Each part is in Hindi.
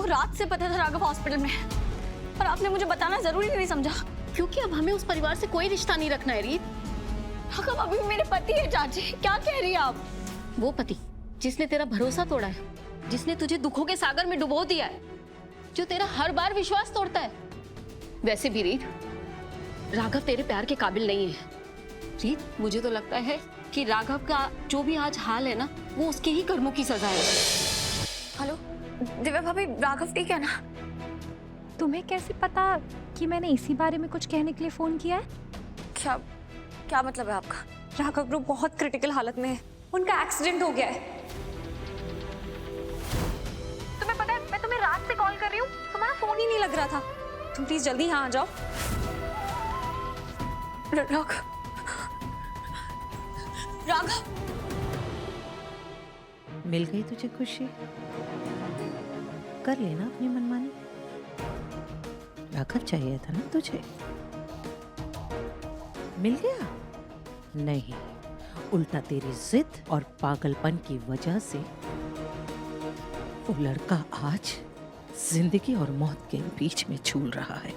आपको रात से पता था राघव हॉस्पिटल में है, पर आपने मुझे बताना जरूरी नहीं समझा। क्योंकि अब हमें उस परिवार से कोई रिश्ता नहीं रखना है रीत। राघव अभी भी मेरे पति है चाची, क्या कह रही है आप? वो पति जिसने तेरा भरोसा तोड़ा है, जिसने तुझे दुखों के सागर में डुबो दिया है, जो तेरा हर बार विश्वास तोड़ता है। वैसे भी रीत, राघव तेरे प्यार के काबिल नहीं है। रीत, मुझे तो लगता है कि राघव का जो भी आज हाल है ना, वो उसके ही कर्मों की सजा है। हेलो दिव्या भाभी, राघव ठीक है ना? तुम्हें कैसे पता कि मैंने इसी बारे में कुछ कहने के लिए फोन किया है? क्या मतलब है आपका? राघव ग्रुप बहुत क्रिटिकल हालत में है, उनका एक्सीडेंट हो गया है। तुम्हें पता है, मैं तुम्हें रात से कॉल कर रही हूँ, तुम्हारा फोन ही नहीं लग रहा था। तुम प्लीज जल्दी यहाँ आ जाओ। राघव मिल गई तुझे खुशी, कर लेना अपनी मनमानी। राघव चाहिए था ना तुझे, मिल गया? नहीं, उल्टा तेरी जिद और पागलपन की वजह से वो लड़का आज जिंदगी और मौत के बीच में झूल रहा है।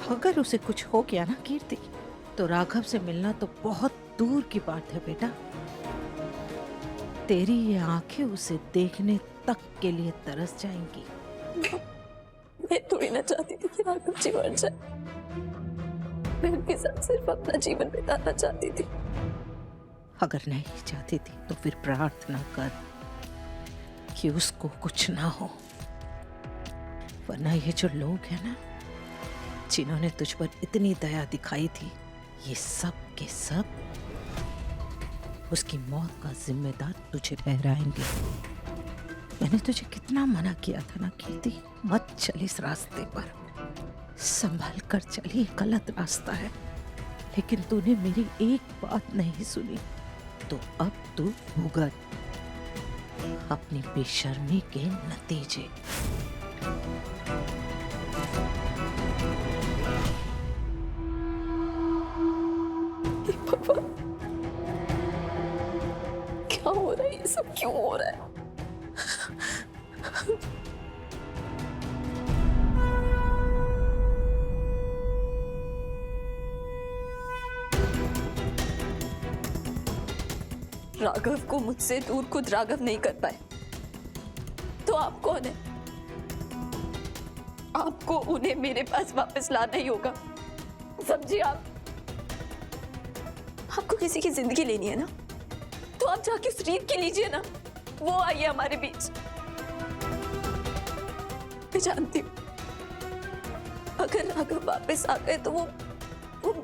अगर उसे कुछ हो गया ना कीर्ति, तो राघव से मिलना तो बहुत दूर की बात है बेटा। तेरी ये आंखें उसे देखने तक के लिए तरस जाएंगी। मैं थोड़ी ना चाहती थी कि राघव जी मर जाए, मैं उनके साथ सिर्फ अपना जीवन बिताना चाहती थी। अगर नहीं चाहती थी तो फिर प्रार्थना कर कि उसको कुछ ना हो, वरना ये जो लोग हैं ना, जिन्होंने तुझ पर इतनी दया दिखाई थी, ये सब के सब उसकी मौत का जिम्मेदार तुझे ठहराएंगे। मैंने तुझे कितना मना किया था ना कीर्ति, मत चल इस रास्ते पर, संभल कर चली, गलत रास्ता है। लेकिन तूने मेरी एक बात नहीं सुनी, तो अब तू भुगत अपनी बेशर्मी के नतीजे। पापा, क्या हो रहा है? ये सब क्यों हो रहा है? राघव को मुझसे दूर खुद राघव नहीं कर पाए, तो आप कौन है? आपको उन्हें मेरे पास वापस लाना ही होगा, समझिए आप। आपको किसी की जिंदगी लेनी है ना, तो आप जाके उस रीत की लीजिए ना, वो आई है हमारे बीच। मैं जानती हूँ अगर राघव वापस आ गए तो वो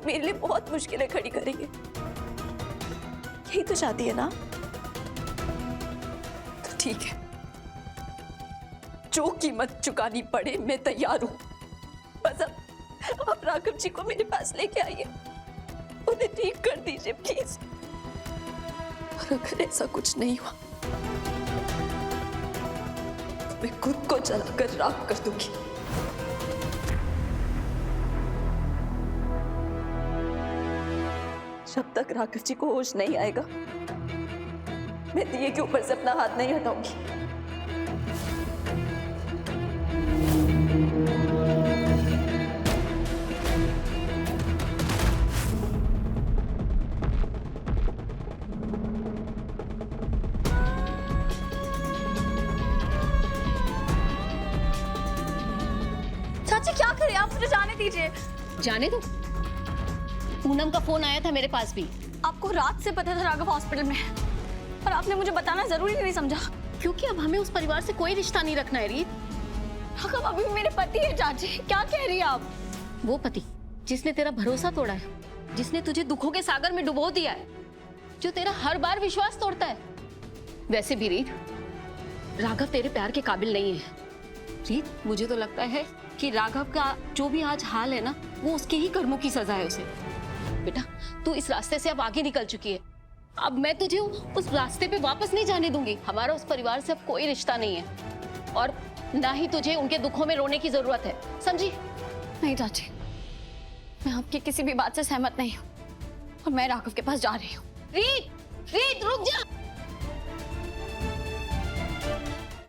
मेरे लिए बहुत मुश्किलें खड़ी करेंगे। यही तो चाहती है ना? तो ठीक है, जो कीमत चुकानी पड़े मैं तैयार हूं। बस अब आप राघव जी को मेरे पास लेके आइए, उन्हें ठीक कर दीजिए प्लीज। और अगर ऐसा कुछ नहीं हुआ तो मैं खुद को जलाकर राख कर दूंगी। जब तक राघव जी को होश नहीं आएगा, मैं दिए के ऊपर से अपना हाथ नहीं हटाऊंगी। चाची क्या करें, आप मुझे जाने दीजिए। जाने दो, पूनम का फोन आया था मेरे पास भी। आपको रात से पता था राघव हॉस्पिटल में है, पर आपने मुझे बताना जरूरी नहीं समझा। क्योंकि अब हमें उस परिवार से कोई रिश्ता नहीं रखना है रीत। राघव अभी भी मेरे पति है चाची, क्या कह रही है आप? वो पति जिसने तेरा भरोसा तोड़ा है, जिसने तुझे दुखों के सागर में डुबो दिया है, जो तेरा हर बार विश्वास तोड़ता है। वैसे भी रीत, राघव तेरे प्यार के काबिल नहीं है। रीत, मुझे तो लगता है कि राघव का जो भी आज हाल है ना, वो उसके ही कर्मों की सजा है उसे। बेटा, तू इस रास्ते से अब आगे निकल चुकी है, अब मैं तुझे उस रास्ते पे वापस नहीं जाने दूंगी। हमारा उस परिवार से अब कोई रिश्ता नहीं है, और ना ही तुझे उनके दुखों में रोने की जरूरत है, समझी? नहीं चाची, मैं आपकी किसी भी बात से सहमत नहीं हूँ, और मैं राघव के पास जा रही हूँ। रीत, रीत रुक जा।